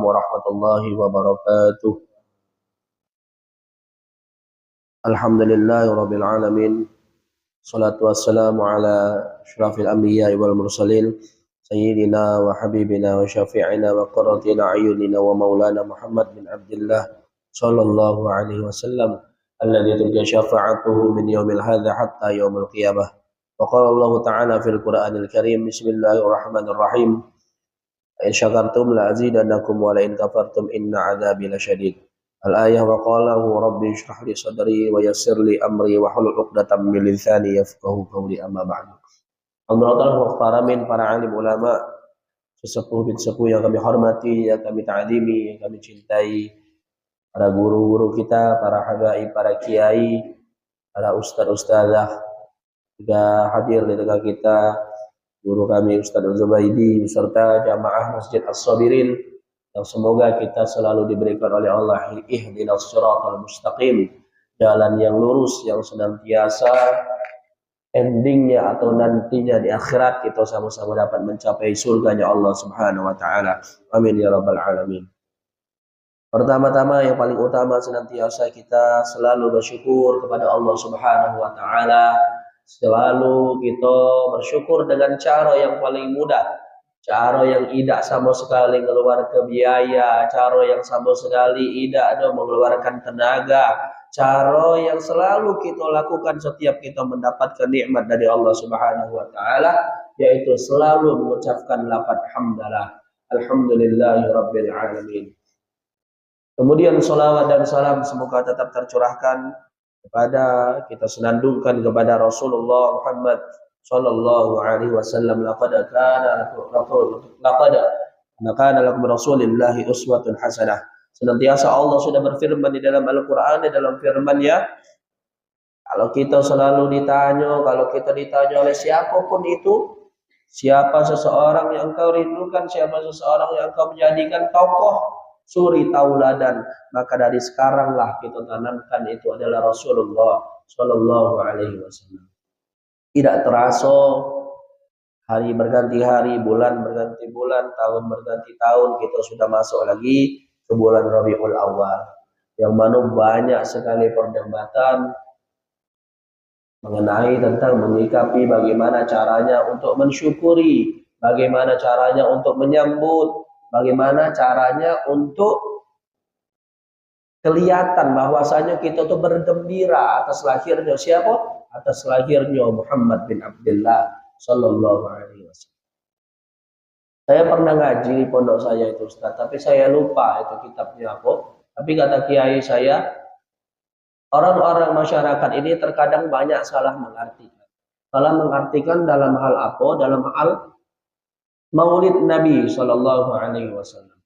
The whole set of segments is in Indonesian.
warahmatullahi wabarakatuh. Alhamdulillahirabbil alamin. Shalatu wassalamu ala asyrafil anbiya'i wal mursalin sayyidina wa habibina wa syafi'ina wa qurratina a'yunina wa maulana Muhammad bin Abdullah sallallahu alaihi wasallam alladzi turja syafa'atuhu min yaumil hadza hatta yaumil qiyamah. Wa qala Allah ta'ala fil Qur'anil Karim, bismillahirrahmanirrahim. In syakartum la azidannakum wa la in kafartum inna adzabi lasyadid. Al-ayah wa qalahu rabbi shrah li sadri wa yassir li amri wa hlul 'uqdatam min lisani yafqahu qawli, amma ba'du. Alhamdulillah muhtaramin, para alim ulama, sesepuh bin sepuh yang kami hormati, yang kami ta'zimi, yang kami cintai, para guru-guru kita, para habaib, para kiai, para ustaz-ustazah juga hadir di tengah kita, guru kami Ustaz Zubaidi beserta jamaah Masjid As-Sabirin, yang semoga kita selalu diberikan oleh Allah ihdinas siratal mustaqim, jalan yang lurus yang senantiasa endingnya atau nantinya di akhirat kita sama-sama dapat mencapai surganya Allah Subhanahu wa taala. Amin ya rabbal alamin. Pertama-tama yang paling utama, senantiasa kita selalu bersyukur kepada Allah Subhanahu wa taala. Selalu kita bersyukur dengan cara yang paling mudah, cara yang tidak sama sekali mengeluarkan biaya, cara yang sama sekali tidak ada mengeluarkan tenaga, cara yang selalu kita lakukan setiap kita mendapatkan nikmat dari Allah Subhanahu wa taala, yaitu selalu mengucapkan lafaz hamdalah, alhamdulillahirabbil alamin. Kemudian salawat dan salam semoga tetap tercurahkan kepada, kita senandungkan kepada Rasulullah Muhammad sallallahu alaihi wasallam. Laqad kana lakum rasulillahi uswatun hasanah. Senantiasa Allah sudah berfirman di dalam Al-Qur'an, di dalam firman-Nya, kalau kita selalu ditanya, kalau kita ditanya oleh siapapun itu, siapa seseorang yang engkau rindukan, siapa seseorang yang engkau menjadikan tokoh suri tauladan, maka dari sekaranglah kita tanamkan itu adalah Rasulullah sallallahu alaihi wasallam. Tidak terasa hari berganti hari, bulan berganti bulan, tahun berganti tahun, kita sudah masuk lagi ke bulan Rabiul Awal, yang mana banyak sekali perdebatan mengenai tentang menyikapi bagaimana caranya untuk mensyukuri, bagaimana caranya untuk menyambut, bagaimana caranya untuk kelihatan bahwasanya kita tuh bergembira atas lahirnya siapa? Atas lahirnya Muhammad bin Abdullah sallallahu alaihi wasallam. Saya pernah ngaji di pondok saya itu Ustaz, tapi saya lupa itu kitabnya apa. Tapi kata kiai saya, orang-orang masyarakat ini terkadang banyak salah mengartikan. Salah mengartikan dalam hal apa? Dalam hal Maulid Nabi sallallahu alaihi wasallam.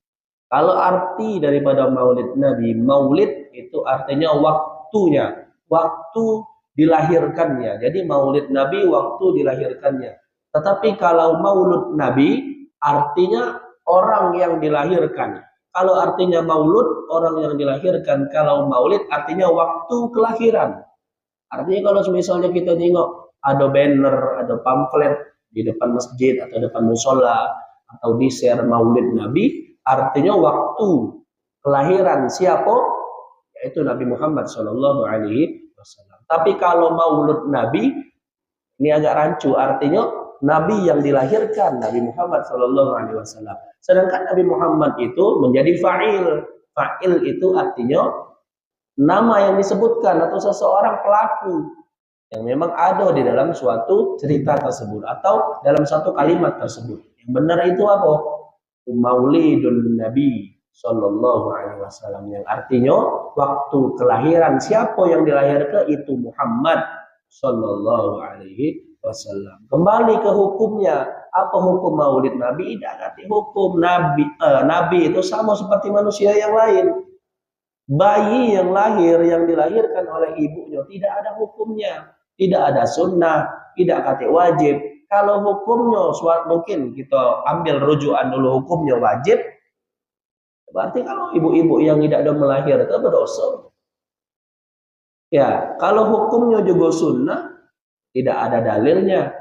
Kalau arti daripada Maulid Nabi, Maulid itu artinya waktunya, waktu dilahirkannya. Jadi Maulid Nabi waktu dilahirkannya. Tetapi kalau Maulud Nabi artinya orang yang dilahirkan. Kalau artinya Maulud orang yang dilahirkan, kalau Maulid artinya waktu kelahiran. Artinya kalau misalnya kita tengok ada banner, ada pamflet di depan masjid atau depan musola atau di share Maulid Nabi, artinya waktu kelahiran siapa? Yaitu Nabi Muhammad sallallahu alaihi wasallam. Tapi kalau Maulud Nabi ini agak rancu, artinya Nabi yang dilahirkan, Nabi Muhammad sallallahu alaihi wasallam. Sedangkan Nabi Muhammad itu menjadi fa'il. Fa'il itu artinya nama yang disebutkan atau seseorang pelaku yang memang ada di dalam suatu cerita tersebut atau dalam satu kalimat tersebut. Yang benar itu apa? Maulidun Nabi sallallahu alaihi wasallam, yang artinya waktu kelahiran siapa yang dilahirkan itu Muhammad sallallahu alaihi wasallam. Kembali ke hukumnya, apa hukum Maulid Nabi? Tidak ganti hukum. Nabi itu sama seperti manusia yang lain. Bayi yang lahir, yang dilahirkan oleh ibunya, tidak ada hukumnya. Tidak ada sunnah, tidak kata wajib. Kalau hukumnya, mungkin kita ambil rujukan dulu hukumnya wajib. Berarti kalau ibu-ibu yang tidak ada melahirkan berdosa. Ya, kalau hukumnya juga sunnah, tidak ada dalilnya.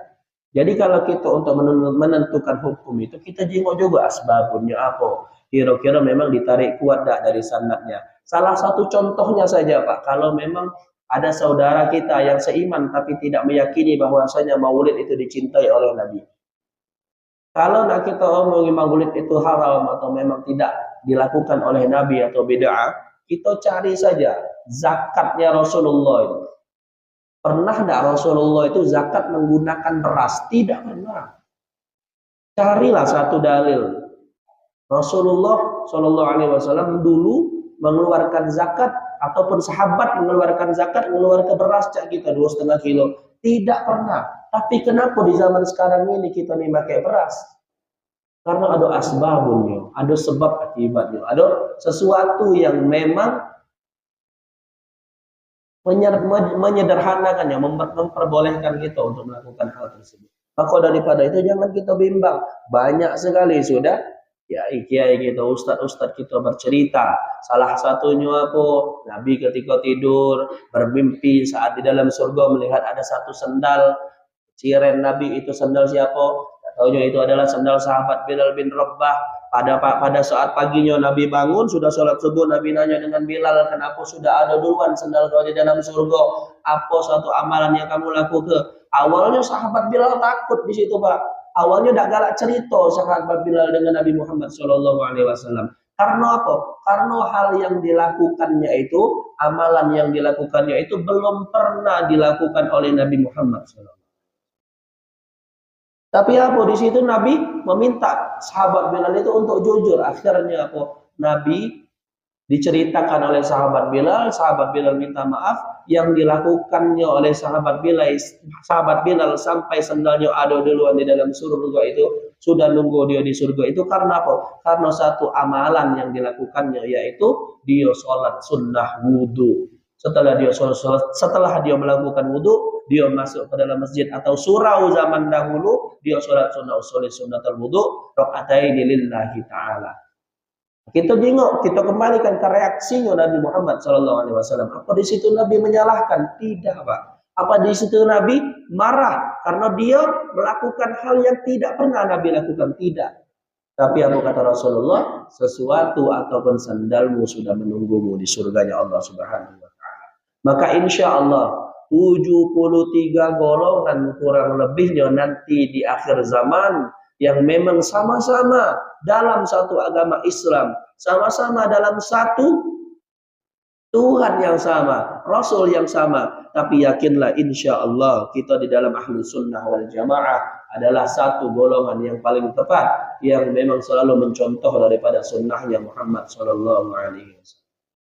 Jadi kalau kita untuk menentukan hukum itu, kita jengok juga asbabunnya apa. kira-kira memang ditarik kuat tak dari sanadnya. Salah satu contohnya saja Pak, kalau memang ada saudara kita yang seiman tapi tidak meyakini bahwasanya maulid itu dicintai oleh Nabi. Kalau nak kita omongin maulid itu haram atau memang tidak dilakukan oleh Nabi atau bid'ah, kita cari saja zakatnya Rasulullah itu. Pernah tidak Rasulullah itu zakat menggunakan beras? Tidak pernah. Carilah satu dalil. Rasulullah Shallallahu Alaihi Wasallam dulu mengeluarkan zakat ataupun sahabat mengeluarkan zakat mengeluarkan beras cak kita 2,5 kilo. Tidak pernah. Tapi kenapa di zaman sekarang ini kita nih pakai beras? Karena ada asbabunnya, ada sebab akibatnya, ada sesuatu yang memang menyederhanakannya, memperbolehkan kita untuk melakukan hal tersebut. Maka daripada itu jangan kita bimbang. Banyak sekali sudah kiai kita, ustadz kita bercerita. Salah satunya apa? Nabi ketika tidur bermimpi saat di dalam surga melihat ada satu sendal. Ciren Nabi itu sendal siapa? Taunya itu adalah sendal sahabat Bilal bin Rabah. Pada saat paginya Nabi bangun, sudah sholat subuh, Nabi nanya dengan Bilal, kenapa sudah ada duluan sendal kau di dalam surga? Apa suatu amalan yang kamu lakukan? Awalnya sahabat Bilal takut di situ Pak. Awalnya tidak galak cerita sahabat Bilal dengan Nabi Muhammad SAW. Karena apa? Karena hal yang dilakukannya itu, amalan yang dilakukannya itu belum pernah dilakukan oleh Nabi Muhammad SAW. Tapi apa di situ Nabi meminta sahabat Bilal itu untuk jujur. Akhirnya apa? Nabi diceritakan oleh sahabat Bilal minta maaf yang dilakukannya oleh sahabat Bilal sampai sendalnya ada duluan di dalam surga itu sudah nunggu dia di surga itu karena apa? Karena satu amalan yang dilakukannya yaitu dia sholat sunnah wudu. Setelah dia melakukan wudu, dia masuk ke dalam masjid atau surau zaman dahulu, dia sholat sunnatul wudu, rakaataini lillahi ta'ala. Kita tengok, kita kembalikan ke reaksinya Nabi Muhammad SAW. Apa di situ Nabi menyalahkan? Tidak Pak. Apa di situ Nabi marah karena dia melakukan hal yang tidak pernah Nabi lakukan? Tidak. Tapi apa kata Rasulullah? Sesuatu ataupun sandalmu sudah menunggumu di surganya Allah Subhanahu wa Ta'ala. Maka insya Allah 73 golongan kurang lebihnya nanti di akhir zaman yang memang sama-sama dalam satu agama Islam, sama-sama dalam satu Tuhan yang sama, Rasul yang sama. Tapi yakinlah insya Allah kita di dalam ahli sunnah wal jamaah adalah satu golongan yang paling tepat, yang memang selalu mencontoh daripada sunnahnya Muhammad Sallallahu Alaihi Wasallam.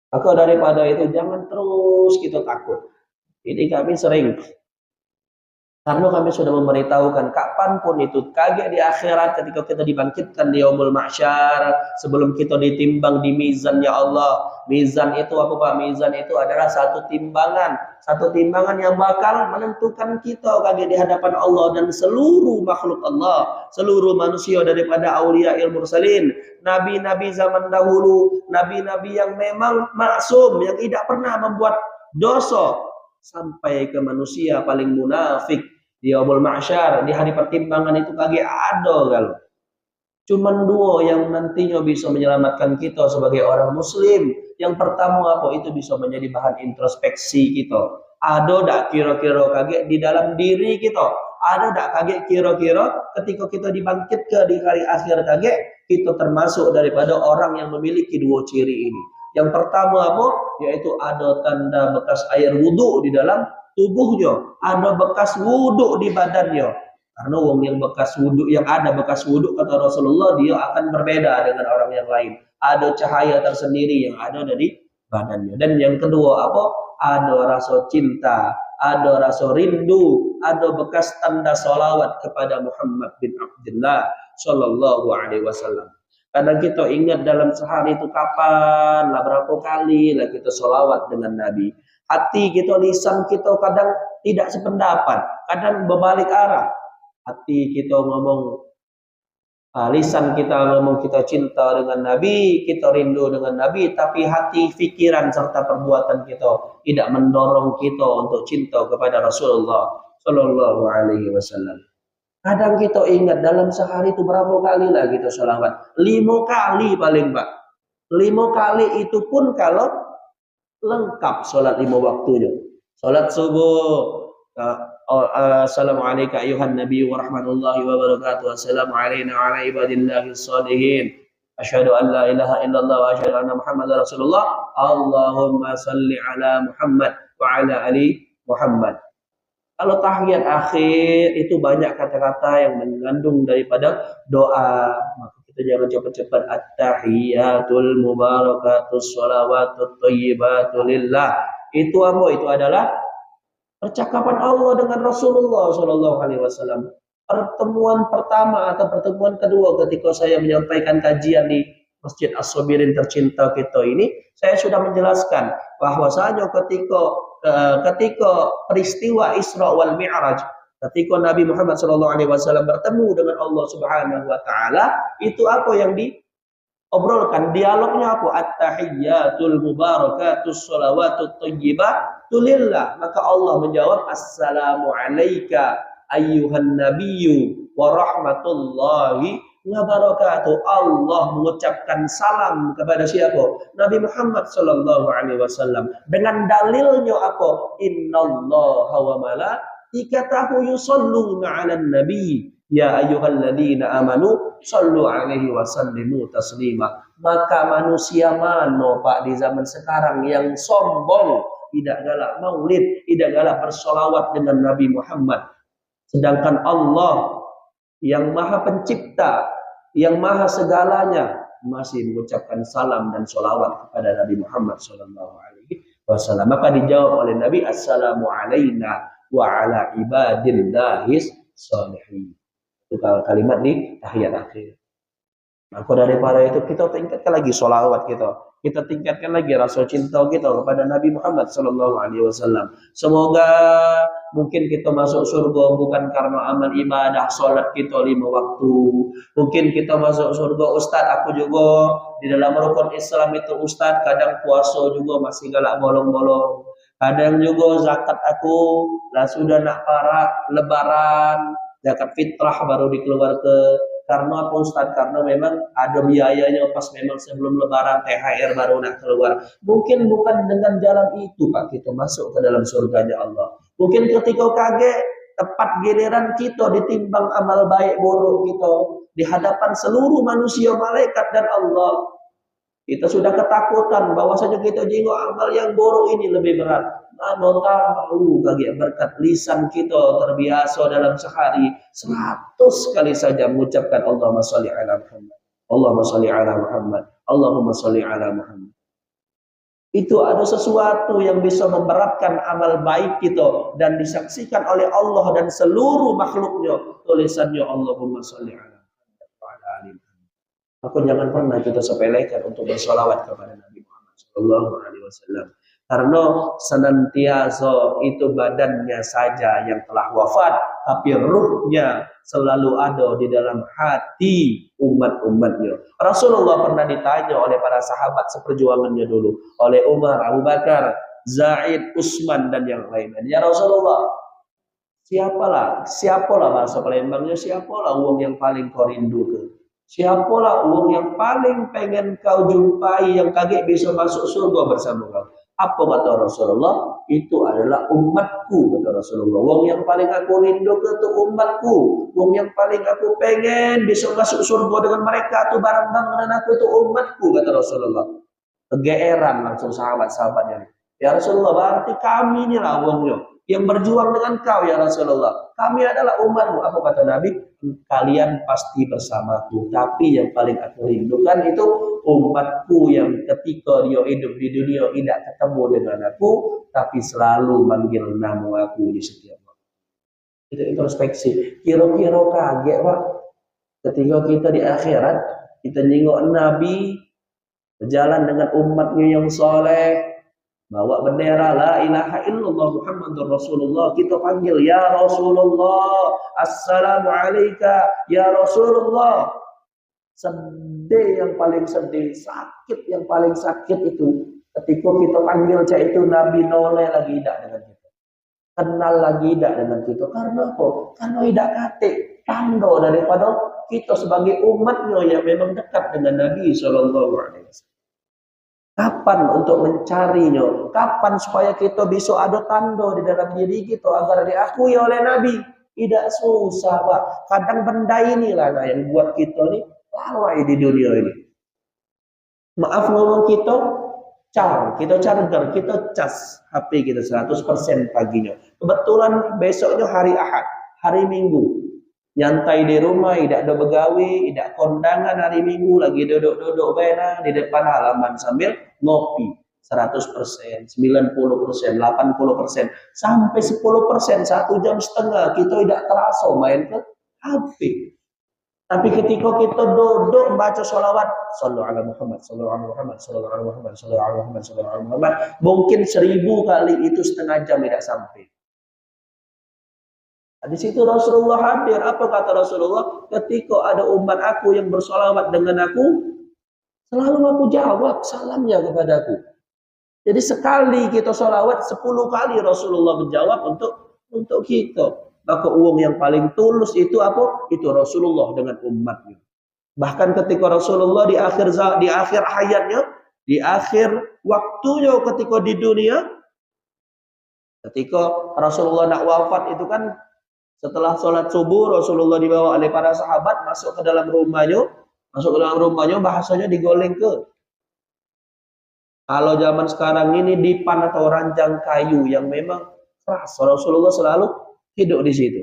Maka daripada itu jangan terus kita takut. Ini kami sering, karena kami sudah memberitahukan kapanpun itu kaget di akhirat ketika kita dibangkitkan di yaumul mahsyar, sebelum kita ditimbang di mizan ya Allah. Mizan itu apa Pak? Mizan itu adalah satu timbangan yang bakal menentukan kita kaget di hadapan Allah dan seluruh makhluk Allah, seluruh manusia daripada aulia mursalin, nabi-nabi zaman dahulu, nabi-nabi yang memang maksum, yang tidak pernah membuat dosa, sampai ke manusia paling munafik di yaumul mahsyar, di hari pertimbangan itu kagak ada kalau. Cuman dua yang nantinya bisa menyelamatkan kita sebagai orang muslim. Yang pertama apa? Itu bisa menjadi bahan introspeksi kita. Ada tak kira-kira kagak di dalam diri kita? Ada tak kagak kira-kira ketika kita dibangkitkan di hari akhir kagak kita termasuk daripada orang yang memiliki dua ciri ini. Yang pertama apa? Yaitu ada tanda bekas air wudhu di dalam tubuhnya, ada bekas wudhu di badannya. Karena wong yang ada bekas wudhu kata Rasulullah, dia akan berbeda dengan orang yang lain. Ada cahaya tersendiri yang ada dari badannya. Dan yang kedua apa? Ada rasa cinta, ada rasa rindu, ada bekas tanda salawat kepada Muhammad bin Abdullah Sallallahu Alaihi Wasallam. Kadang kita ingat dalam sehari itu kapan lah, berapa kali lah kita sholawat dengan Nabi. Hati kita, lisan kita kadang tidak sependapat, kadang berbalik arah. Hati kita ngomong, lisan kita ngomong kita cinta dengan Nabi, kita rindu dengan Nabi, tapi hati, pikiran serta perbuatan kita tidak mendorong kita untuk cinta kepada Rasulullah Sallallahu Alaihi Wasallam. Kadang kita ingat dalam sehari itu berapa kali lah kita sholawat? 5 kali paling Pak. 5 kali itu pun kalau lengkap sholat 5 waktunya. Sholat subuh. Assalamualaikum ayuhan nabi wa rahmatullahi wa barakatuh. Assalamu alayna wa ala ibadillahi salihin. Asyhadu an la ilaha illallah wa asyhadu anna Muhammadar Rasulullah. Allahumma salli ala Muhammad wa ala ali Muhammad. Kalau tahiyat akhir itu banyak kata-kata yang mengandung daripada doa. Maka kita jangan cepat-cepat at-tahiyatul mubarakatus sholawatut thayyibatu lillah. Itu apa? Itu adalah percakapan Allah dengan Rasulullah Shallallahu Alaihi Wasallam. Pertemuan pertama atau pertemuan kedua ketika saya menyampaikan kajian di Masjid As-Sabirin tercinta kita ini, saya sudah menjelaskan bahwasanya ketika peristiwa Isra wal Mi'raj, ketika Nabi Muhammad SAW bertemu dengan Allah Subhanahu Wa Taala, itu apa yang diobrolkan? Dialognya apa? At-tahiyyatul mubarakatus sholawatut thayyibatu lillah. Maka Allah menjawab, Assalamu alayka ayyuhan nabiyyu wa rahmatullahi wabarakatuh. Allah mengucapkan salam kepada siapa? Nabi Muhammad sallallahu alaihi wasallam dengan dalilnya apa? Innallaha wa malaikatahu yusholluna 'alan nabi ya ayyuhalladzina amanu shallu 'alaihi wa sallimu taslima. Maka manusia mana Pak di zaman sekarang yang sombong, tidak galak maulid, tidak galak bersolawat dengan Nabi Muhammad, sedangkan Allah yang maha pencipta, yang maha segalanya, masih mengucapkan salam dan sholawat kepada Nabi Muhammad SAW. Maka dijawab oleh Nabi, Assalamu alayna wa ala ibadillahis salihin. Itu kalimat di tahiyat akhir. Maka daripada itu kita tingkatkan lagi sholawat kita tingkatkan lagi rasa cinta kita kepada Nabi Muhammad SAW. Semoga mungkin kita masuk surga bukan karena amal ibadah sholat kita 5 waktu. Mungkin kita masuk surga, Ustaz, aku juga di dalam rukun Islam itu Ustaz, kadang puasa juga masih galak bolong-bolong. Kadang juga zakat aku lah sudah nak parak lebaran, zakat fitrah baru dikeluarkan. Karena apa Ustaz? Karena memang ada biayanya pas memang sebelum lebaran THR baru nak keluar. Mungkin bukan dengan jalan itu Pak kita masuk ke dalam surganya Allah. Mungkin ketika kaget tepat giliran kita ditimbang amal baik buruk kita di hadapan seluruh manusia, malaikat dan Allah. Kita sudah ketakutan bahwasanya kita jengok amal yang buruk ini lebih berat. Mana tahu bagi berkat lisan kita terbiasa dalam sehari 100 kali saja mengucapkan Allahumma sholli ala Muhammad, Allahumma sholli ala Muhammad, Allahumma sholli ala Muhammad. Itu ada sesuatu yang bisa memberatkan amal baik kita dan disaksikan oleh Allah dan seluruh makhluknya. Tulisannya Allahumma sholli ala Muhammad wa ala ali Muhammad. Maka jangan pernah kita sepelekan untuk bersolawat kepada Nabi Muhammad SAW. Karena senantiasa itu badannya saja yang telah wafat, tapi ruhnya selalu ada di dalam hati umat-umatnya. Rasulullah pernah ditanya oleh para sahabat seperjuangannya dulu, oleh Umar, Abu Bakar, Zaid, Utsman dan yang lainnya. Ya Rasulullah, siapalah bahasa Palembangnya, siapalah uang yang paling kau rindukan? Siapalah uang yang paling pengen kau jumpai yang kaget bisa masuk surga bersama kau? Apa kata Rasulullah? Itu adalah umatku, kata Rasulullah. Wong yang paling aku rindu itu umatku. Wong yang paling aku pengen bisa masuk surga dengan mereka itu barang-barang dan aku itu umatku, kata Rasulullah. Kegeeran langsung sahabat-sahabatnya. Ya Rasulullah, berarti kami inilah wongnya yang berjuang dengan kau ya Rasulullah. Kami adalah umatmu. Apa kata Nabi? Kalian pasti bersamaku. Tapi yang paling aku rindukan itu umatku yang ketika dia hidup di dunia tidak ketemu dengan aku, tapi selalu manggil nama aku di setiap waktu. Itu introspeksi. Kira-kira kaget Pak, ketika kita di akhirat, kita nengok Nabi berjalan dengan umatnya yang soleh, bawa bendera la ilaha illallah Muhammadur Rasulullah, kita panggil ya Rasulullah, assalamu alayka ya Rasulullah. Sedih yang paling sedih, sakit yang paling sakit itu ketika kita panggil cak itu Nabi noleh lagi tidak dengan kita, kenal lagi tidak dengan kita. Karena apa? Karena tidak kate tanda daripada kita sebagai umatnya yang memang dekat dengan Nabi Shallallahu Alaihi Wasallam. Kapan untuk mencarinya? Kapan supaya kita bisa ada tanda di dalam diri kita agar diakui oleh Nabi? Tidak susah, Pak. Kadang benda inilah yang buat kita nih lalai di dunia ini. Maaf ngomong kita charger, kita cas HP kita 100% paginya. Kebetulan besoknya hari Ahad, hari Minggu. Nyantai di rumah, tidak ada begawe, tidak kondangan hari Minggu, lagi duduk-duduk benar di depan halaman sambil ngopi. 100%, 90%, 80%, sampai 10%, 1,5 jam kita tidak terasa main ke HP. Tapi ketika kita duduk membaca sholawat, sallu ala Muhammad, sallu ala Muhammad, sallu ala Muhammad, sallu ala Muhammad, sallu ala Muhammad, mungkin 1000 kali itu setengah jam tidak sampai. Di situ Rasulullah hadir. Apa kata Rasulullah? Ketika ada umat aku yang bersolawat dengan aku, selalu aku jawab salamnya kepadaku. Jadi sekali kita solawat, 10 kali Rasulullah menjawab untuk kita. Maka uang yang paling tulus itu apa? Itu Rasulullah dengan umatnya. Bahkan ketika Rasulullah di akhir hayatnya, di akhir waktunya ketika di dunia, ketika Rasulullah nak wafat itu kan, setelah sholat subuh Rasulullah dibawa oleh para sahabat masuk ke dalam rumahnya, bahasanya digoleng ke. Kalau zaman sekarang ini dipan atau ranjang kayu yang memang keras, Rasulullah selalu hidup di situ.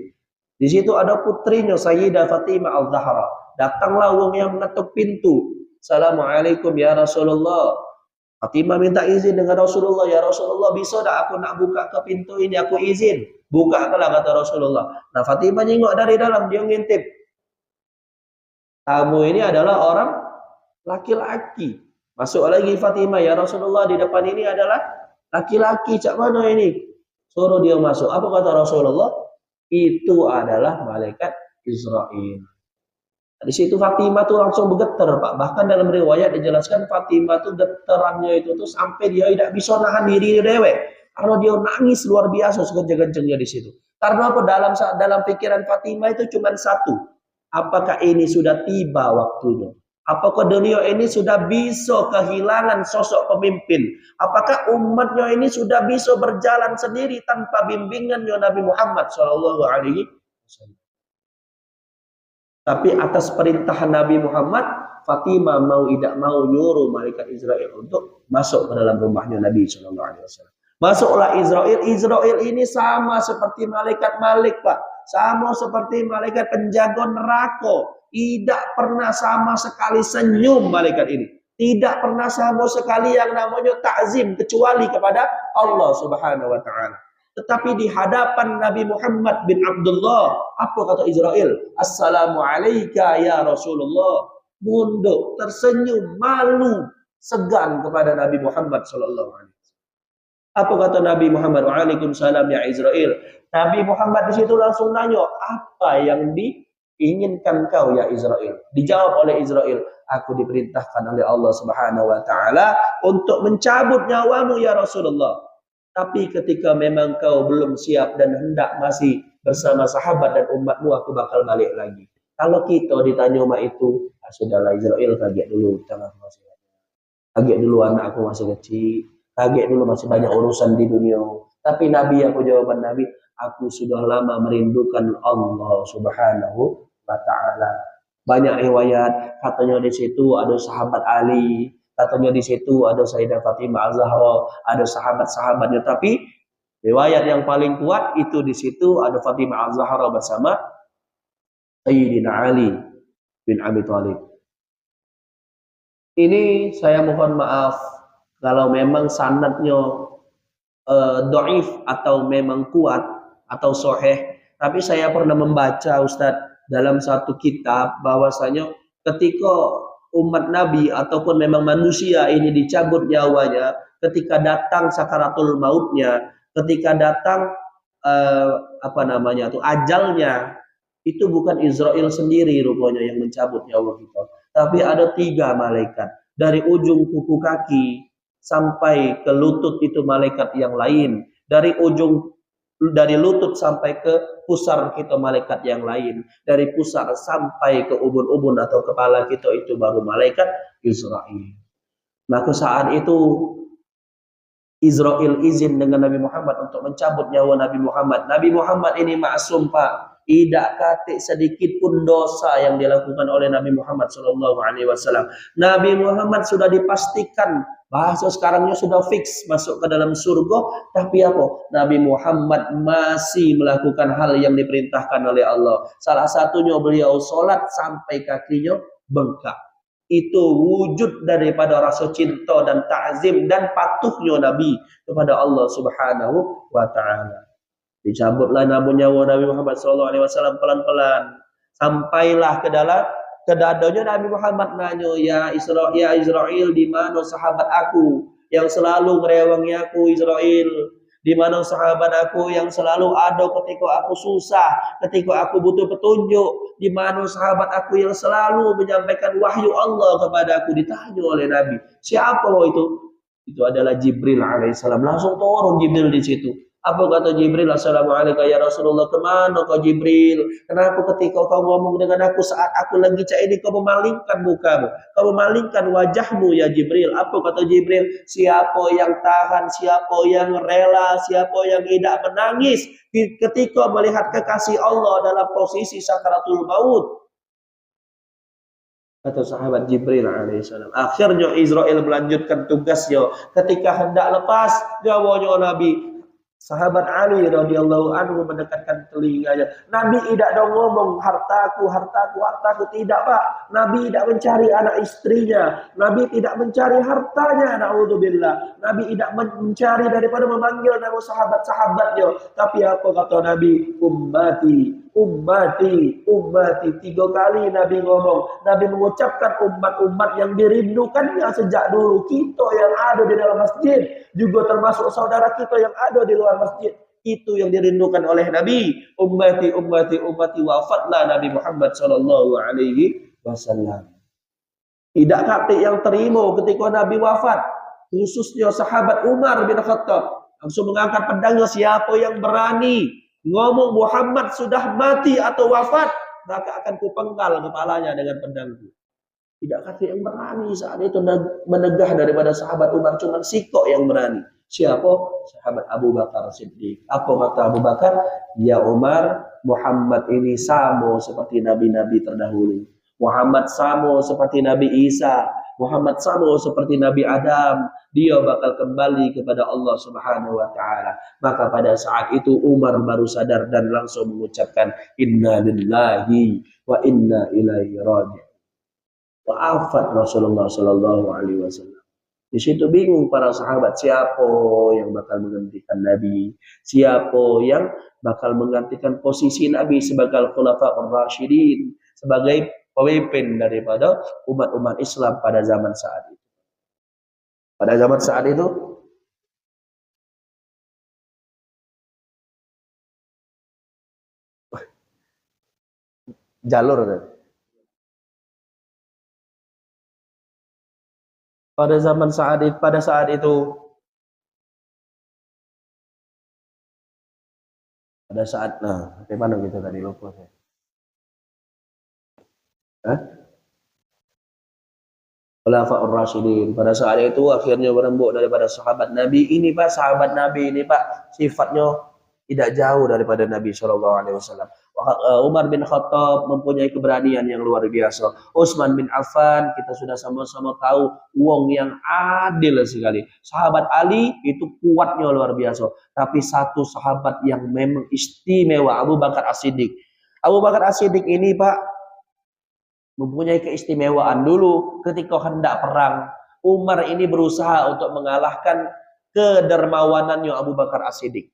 Di situ ada putrinya Sayyidah Fatimah Al-Zahra. Datanglah wong yang mengetuk pintu. Assalamualaikum ya Rasulullah. Fatimah minta izin dengan Rasulullah, ya Rasulullah bisa tak aku nak buka ke pintu ini, aku izin. Buka lah kata Rasulullah. Nah Fatimah nyengok dari dalam, dia ngintip. Kamu ini adalah orang laki-laki. Masuk lagi Fatimah, ya Rasulullah di depan ini adalah laki-laki, cak mana ini? Suruh dia masuk. Apa kata Rasulullah? Itu adalah malaikat Israel. Di situ Fatimah tuh langsung bergetar, Pak. Bahkan dalam riwayat dijelaskan Fatimah tuh getarannya itu tuh sampai dia tidak bisa nahan diri dewek. Kalau dia nangis luar biasa sekencang-kencangnya di situ. Karena apa? Dalam pikiran Fatimah itu cuma satu. Apakah ini sudah tiba waktunya? Apakah dunia ini sudah bisa kehilangan sosok pemimpin? Apakah umatnya ini sudah bisa berjalan sendiri tanpa bimbingannya Nabi Muhammad SAW? Tapi atas perintah Nabi Muhammad, Fatimah mau tidak mau nyuruh malaikat Israel untuk masuk ke dalam rumahnya Nabi SAW. Masuklah Israel. Israel ini sama seperti malaikat Malik, Pak. Sama seperti malaikat penjaga neraka. Tidak pernah sama sekali senyum malaikat ini. Tidak pernah sama sekali yang namanya ta'zim kecuali kepada Allah Subhanahu wa taala. Tetapi di hadapan Nabi Muhammad bin Abdullah, apa kata Israel? Assalamualaikum ya Rasulullah. Munduk, tersenyum, malu, segan kepada Nabi Muhammad sallallahu alaihi wasallam. Apa kata Nabi Muhammad? Waalaikumsalam ya Israel. Nabi Muhammad di situ langsung nanya, apa yang diinginkan kau ya Israel? Dijawab oleh Israel, aku diperintahkan oleh Allah Subhanahu wa taala untuk mencabut nyawamu ya Rasulullah. Tapi ketika memang kau belum siap dan hendak masih bersama sahabat dan umatmu, aku bakal balik lagi. Kalau kita ditanya sama itu, sudahlah Israel, kaget dulu, kaget dulu anak aku masih kecil, kaget dulu masih banyak urusan di dunia. Tapi Nabi, aku jawaban Nabi, aku sudah lama merindukan Allah Subhanahu wa taala. Banyak riwayat, katanya di situ ada sahabat Ali, katanya di situ ada Sayyidah Fatimah Az-Zahra, ada sahabat-sahabatnya. Tapi riwayat yang paling kuat itu di situ ada Fatimah Az-Zahra bersama Sayyidina Ali bin Abi Thalib. Ini saya mohon maaf kalau memang sanadnya dhaif atau memang kuat atau sahih. Tapi saya pernah membaca Ustadz dalam satu kitab bahwasanya ketika umat Nabi ataupun memang manusia ini dicabut nyawanya, ketika datang sakaratul mautnya, ketika datang ajalnya, itu bukan Israel sendiri rupanya yang mencabut nyawa kita, tapi ada 3 malaikat. Dari ujung kuku kaki sampai ke lutut itu malaikat yang lain, dari ujung dari lutut sampai ke pusar kita malaikat yang lain, dari pusar sampai ke ubun-ubun atau kepala kita itu baru malaikat Israel. Maka saat itu Israel izin dengan Nabi Muhammad untuk mencabut nyawa Nabi Muhammad. Nabi Muhammad ini maksum, Pak. Tidak katik sedikit pun dosa yang dilakukan oleh Nabi Muhammad SAW. Nabi Muhammad sudah dipastikan, bahasa sekarangnya sudah fix masuk ke dalam surga. Tapi apa? Nabi Muhammad masih melakukan hal yang diperintahkan oleh Allah. Salah satunya beliau sholat sampai kakinya bengkak. Itu wujud daripada rasa cinta dan ta'zim dan patuhnya Nabi kepada Allah Subhanahu wa Ta'ala. Dicabutlah nyawa Nabi Muhammad SAW pelan-pelan, sampailah ke dadanya Nabi Muhammad nanya, ya Israel, di mana sahabat aku yang selalu merewangi aku, Israel? Di mana sahabat aku yang selalu ada ketika aku susah, ketika aku butuh petunjuk? Di mana sahabat aku yang selalu menyampaikan wahyu Allah kepada aku? Ditanya oleh Nabi. Siapa lo itu? Itu adalah Jibril alaihissalam. Langsung turun Jibril di situ. Apa kata Jibril? Assalamualaikum ya Rasulullah. Kemana kau Jibril? Kenapa ketika kau ngomong dengan aku saat aku lagi cak ini kau memalingkan mukamu, kau memalingkan wajahmu ya Jibril? Apa kata Jibril? Siapa yang tahan, siapa yang rela, siapa yang tidak menangis ketika melihat kekasih Allah dalam posisi sakaratul maut? Kata sahabat Jibril alaihissalam. Akhirnya Israel melanjutkan tugasnya ketika hendak lepas nyawanya Nabi. Sahabat Ali radhiyallahu anhu mendekatkan telinganya. Nabi tidak dong ngomong hartaku, hartaku, hartaku. Tidak, Pak. Nabi tidak mencari anak istrinya. Nabi tidak mencari hartanya. Na'udzubillah. Nabi tidak mencari daripada memanggil nama sahabat-sahabatnya. Tapi apa kata Nabi? Ummati, ummati, ummati. 3 kali Nabi ngomong. Nabi mengucapkan umat-umat yang dirindukannya sejak dulu. Kita yang ada di dalam masjid, juga termasuk saudara kita yang ada di luar masjid. Itu yang dirindukan oleh Nabi. Ummati, ummati, ummati. Wafatlah Nabi Muhammad SAW. Tidak kata yang terima ketika Nabi wafat. Khususnya sahabat Umar bin Khattab. Langsung mengangkat pedangnya. Siapa yang berani ngomong Muhammad sudah mati atau wafat, maka akan kupenggal kepalanya dengan pedangku. Tidak kata yang berani saat itu menegah daripada sahabat Umar, cuma sikok yang berani. Siapa? Sahabat Abu Bakar Siddiq. Apa kata Abu Bakar? Ya Umar, Muhammad ini sama seperti nabi-nabi terdahulu. Muhammad sama seperti Nabi Isa. Muhammad sama seperti Nabi Adam. Dia bakal kembali kepada Allah Subhanahu wa Ta'ala. Maka pada saat itu Umar baru sadar dan langsung mengucapkan inna lillahi wa inna ilaihi raji'un. Wafat Rasulullah sallallahu alaihi wasallam. Di situ bingung para sahabat, siapa yang bakal menggantikan Nabi, siapa yang bakal menggantikan posisi Nabi sebagai khulafaur rasyidin, sebagai pemimpin daripada umat-umat Islam pada zaman saat itu. Pada zaman saat itu jalur kan? Pada zaman saat itu, pada saat nah bagaimana kita tadi lupa saya. Khulafaur Rasyidin. Pada saat itu akhirnya berembuk daripada sahabat Nabi ini, Pak. Sahabat Nabi ini, Pak, sifatnya tidak jauh daripada Nabi SAW. Umar bin Khattab mempunyai keberanian yang luar biasa. Utsman bin Affan, kita sudah sama-sama tahu, wong yang adil sekali. Sahabat Ali itu kuatnya luar biasa. Tapi satu sahabat yang memang istimewa, Abu Bakar As-Siddiq. Abu Bakar As-Siddiq ini, Pak, mempunyai keistimewaan. Dulu ketika hendak perang, Umar ini berusaha untuk mengalahkan kedermawanannya Abu Bakar As-Siddiq.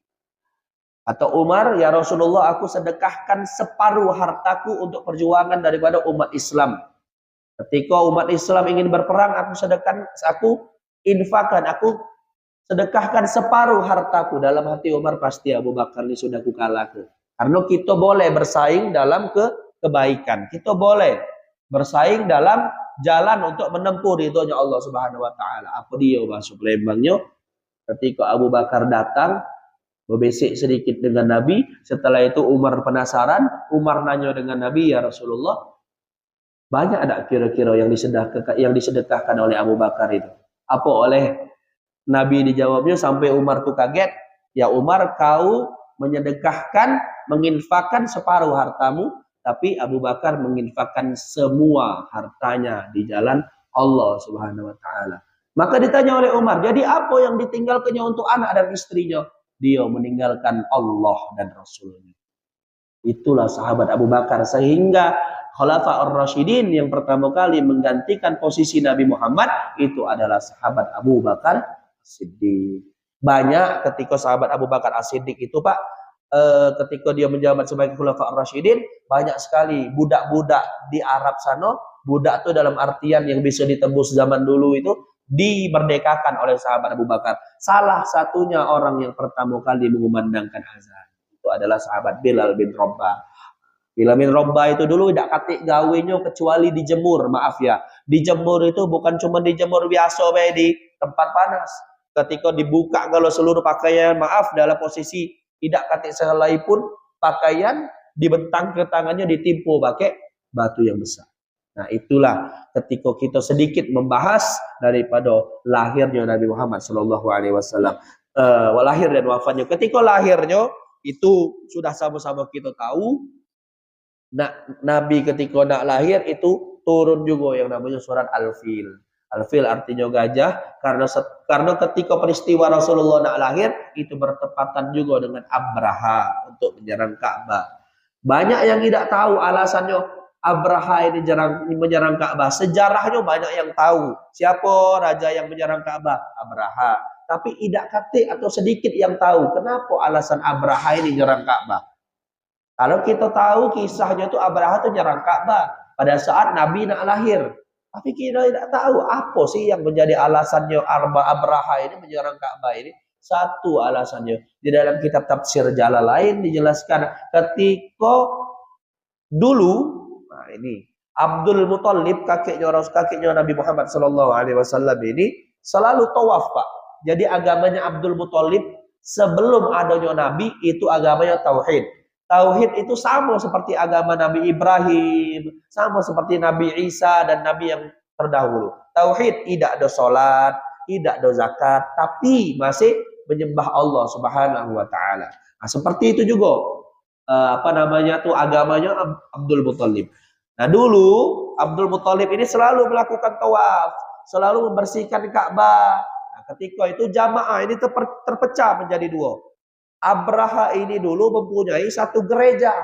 Atau Umar, ya Rasulullah, aku sedekahkan separuh hartaku untuk perjuangan daripada umat Islam. Ketika umat Islam ingin berperang, aku sedekahkan separuh hartaku. Dalam hati Umar, pasti Abu Bakar ini sudah kukalahkan. Karena kita boleh bersaing dalam kebaikan. Kita boleh bersaing dalam jalan untuk menempuh ridhonya Allah Subhanahu wa Ta'ala. Apa dia masuk lembangnya? Ketika Abu Bakar datang Berbisik sedikit dengan Nabi. Setelah itu Umar penasaran. Umar nanya dengan Nabi, ya Rasulullah, banyak ada kira-kira yang disedekahkan oleh Abu Bakar itu? Apa oleh Nabi dijawabnya sampai Umar tuh kaget. Ya Umar, kau menyedekahkan, menginfakkan separuh hartamu, tapi Abu Bakar menginfakkan semua hartanya di jalan Allah Subhanahu wa taala. Maka ditanya oleh Umar, jadi apa yang ditinggalkannya untuk anak dan istrinya? Dia meninggalkan Allah dan Rasulnya. Itulah sahabat Abu Bakar, sehingga Khulafa ar-Rasyidin yang pertama kali menggantikan posisi Nabi Muhammad itu adalah sahabat Abu Bakar Siddiq. Banyak ketika sahabat Abu Bakar As-Siddiq itu Pak, ketika dia menjabat sebagai Khulafa ar-Rasyidin, banyak sekali budak-budak di Arab sana. Budak itu dalam artian yang bisa ditembus zaman dulu itu dimerdekakan oleh sahabat Abu Bakar. Salah satunya orang yang pertama kali mengumandangkan azan itu adalah sahabat Bilal bin Rabah. Bilal bin Rabah itu dulu tidak katik gawenya kecuali dijemur, maaf ya. Dijemur itu bukan cuma dijemur biasa di tempat panas. Ketika dibuka kalau seluruh pakaian, maaf, dalam posisi tidak katik sehelai pun pakaian, dibentang ke tangannya, ditimpu pakai batu yang besar. Nah itulah ketika kita sedikit membahas daripada lahirnya Nabi Muhammad SAW, lahir dan wafatnya. Ketika lahirnya itu sudah sama-sama kita tahu. Nabi ketika nak lahir itu turun juga yang namanya surat Al-Fil. Al-Fil artinya gajah, karena ketika peristiwa Rasulullah nak lahir itu bertepatan juga dengan Abraha untuk menyerang Ka'bah. Banyak yang tidak tahu alasannya Abraha ini menyerang Ka'bah. Sejarahnya banyak yang tahu. Siapa raja yang menyerang Ka'bah? Abraha. Tapi tidak katik atau sedikit yang tahu kenapa alasan Abraha ini menyerang Ka'bah. Kalau kita tahu kisahnya itu Abraha itu menyerang Ka'bah pada saat Nabi nak lahir. Tapi kita tidak tahu apa sih yang menjadi alasannya Abraha ini menyerang Ka'bah ini. Satu alasannya di dalam kitab tafsir Jalalain dijelaskan ketika dulu, nah ini Abdul Muthalib kakeknya Nabi Muhammad SAW ini selalu tawaf Pak. Jadi agamanya Abdul Muthalib sebelum adanya Nabi itu agamanya tauhid. Tauhid itu sama seperti agama Nabi Ibrahim, sama seperti Nabi Isa dan Nabi yang terdahulu. Tauhid, tidak ada sholat, tidak ada zakat, tapi masih menyembah Allah Subhanahu wa taala. Nah, seperti itu juga agamanya Abdul Muthalib. Nah, dulu Abdul Muthalib ini selalu melakukan tawaf, selalu membersihkan Ka'bah. Nah, ketika itu jamaah ini terpecah menjadi dua. Abraha ini dulu mempunyai satu gereja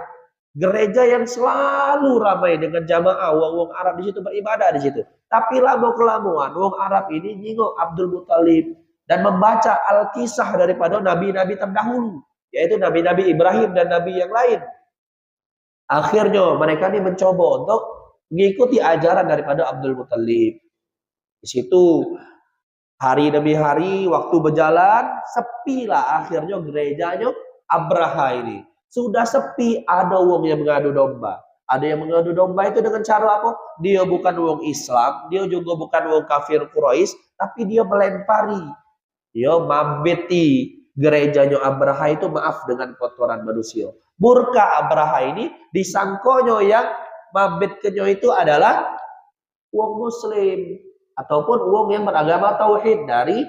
yang selalu ramai dengan jamaah, wong Arab di situ beribadah di situ. Tapi lama-kelamaan wong Arab ini nyingok Abdul Muthalib dan membaca al-kisah daripada nabi-nabi terdahulu, yaitu nabi-nabi Ibrahim dan nabi yang lain. Akhirnya mereka ini mencoba untuk mengikuti ajaran daripada Abdul Muthalib. Di situ hari demi hari, waktu berjalan, sepilah akhirnya gerejanya Abraha ini. Sudah sepi, ada wong yang mengadu domba. Ada yang mengadu domba itu dengan cara apa? Dia bukan wong Islam, dia juga bukan wong kafir Quraisy, tapi dia melempari. Dia mabeti gerejanya Abraha itu, maaf, dengan kotoran manusia. Murka Abraha ini disangkonyo yang mabetkenyo itu adalah wong Muslim ataupun wong yang beragama tauhid dari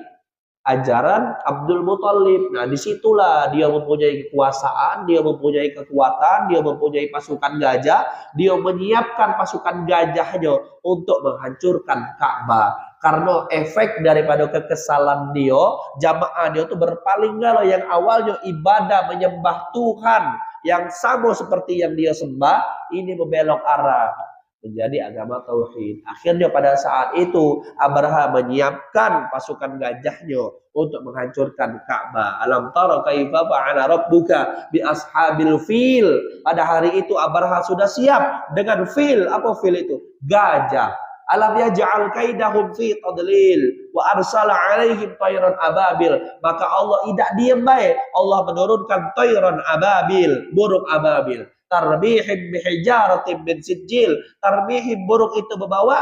ajaran Abdul Muthalib. Nah, disitulah dia mempunyai kekuasaan, dia mempunyai kekuatan, dia mempunyai pasukan gajah, dia menyiapkan pasukan gajahnya untuk menghancurkan Ka'bah. Karena efek daripada kekesalan dia, jamaah dia itu berpaling kalau yang awalnya ibadah menyembah Tuhan yang sama seperti yang dia sembah, ini membelok arah menjadi agama tauhid. Akhirnya pada saat itu Abraha menyiapkan pasukan gajahnya untuk menghancurkan Ka'bah. Alam tara kaifa fa'ala rabbuka bi ashabil fil. Pada hari itu Abraha sudah siap dengan fil. Apa fil itu? Gajah. Alam yaj'al kaidahum fi tadlil wa arsala alaihim tayran ababil. Maka Allah tidak diam baik. Allah menurunkan tayran ababil, burung ababil. Tarbihim bihijaratin min sijil. Tarbihim, burung itu membawa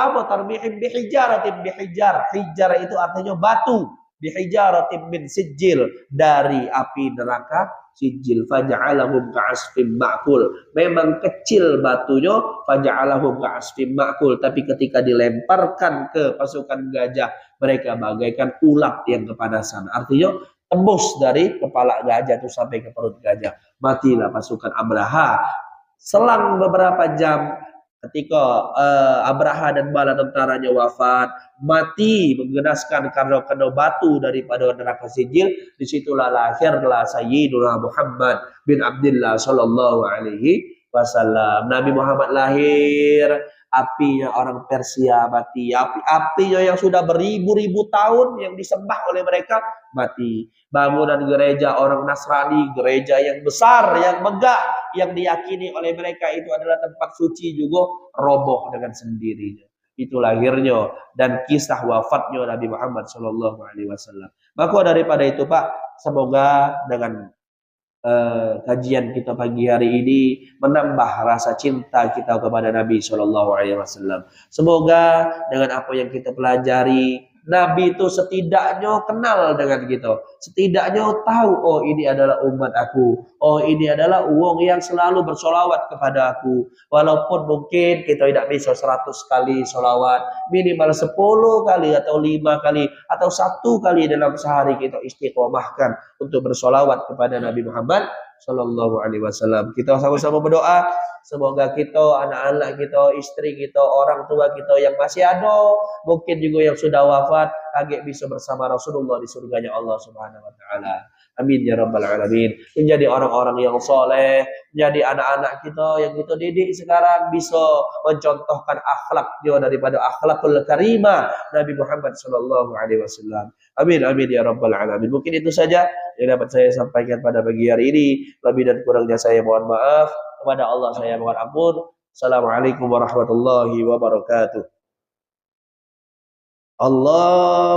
apa? Tarbihim bihijaratin bihijar. Hijar itu artinya batu. bihijaratin min sijil, dari api neraka sijil, faja'alahum ka'asfim ma'kul. Memang kecil batunya, faja'alahum ka'asfim ma'kul, tapi ketika dilemparkan ke pasukan gajah, mereka bagaikan ulat yang kepanasan. Artinya tembus dari kepala gajah itu sampai ke perut gajah. Matilah pasukan Abraha. Selang beberapa jam, ketika Abraha dan bala tentaranya wafat, mati menggenaskan karena kena batu daripada neraka sijil, disitulah lahirlah Sayyiduna Muhammad bin Abdullah sallallahu alaihi wasallam. Nabi Muhammad lahir, apinya orang Persia mati, apinya yang sudah beribu-ribu tahun yang disembah oleh mereka mati. Bangunan gereja orang Nasrani, gereja yang besar, yang megah, yang diyakini oleh mereka itu adalah tempat suci, juga roboh dengan sendirinya. Itu lahirnya dan kisah wafatnya Nabi Muhammad Shallallahu Alaihi Wasallam. Maka daripada itu Pak, semoga dengan kajian kita pagi hari ini menambah rasa cinta kita kepada Nabi Shallallahu Alaihi Wasallam. Semoga dengan apa yang kita pelajari, Nabi itu setidaknya kenal dengan kita, setidaknya tahu, oh ini adalah umat aku, oh ini adalah uang yang selalu bersolawat kepada aku. Walaupun mungkin kita tidak bisa 100 kali solawat, minimal 10 kali atau 5 kali atau 1 kali dalam sehari kita istiqomahkan untuk bersolawat kepada Nabi Muhammad Sallallahu Alaihi Wasallam. Kita sama-sama berdoa, semoga kita, anak-anak kita, istri kita, orang tua kita yang masih ada, mungkin juga yang sudah wafat, agak bisa bersama Rasulullah di surganya Allah Subhanahu Wa Taala. Amin ya rabbal alamin. Menjadi orang-orang yang soleh, menjadi anak-anak kita yang kita didik sekarang bisa mencontohkan akhlaknya daripada akhlakul karimah Nabi Muhammad Sallallahu Alaihi Wasallam. Amin amin ya rabbal alamin. Mungkin itu saja yang dapat saya sampaikan pada pagi hari ini. Lebih dan kurangnya saya mohon maaf. Kepada Allah saya mohon ampun. Assalamualaikum warahmatullahi wabarakatuh. Allah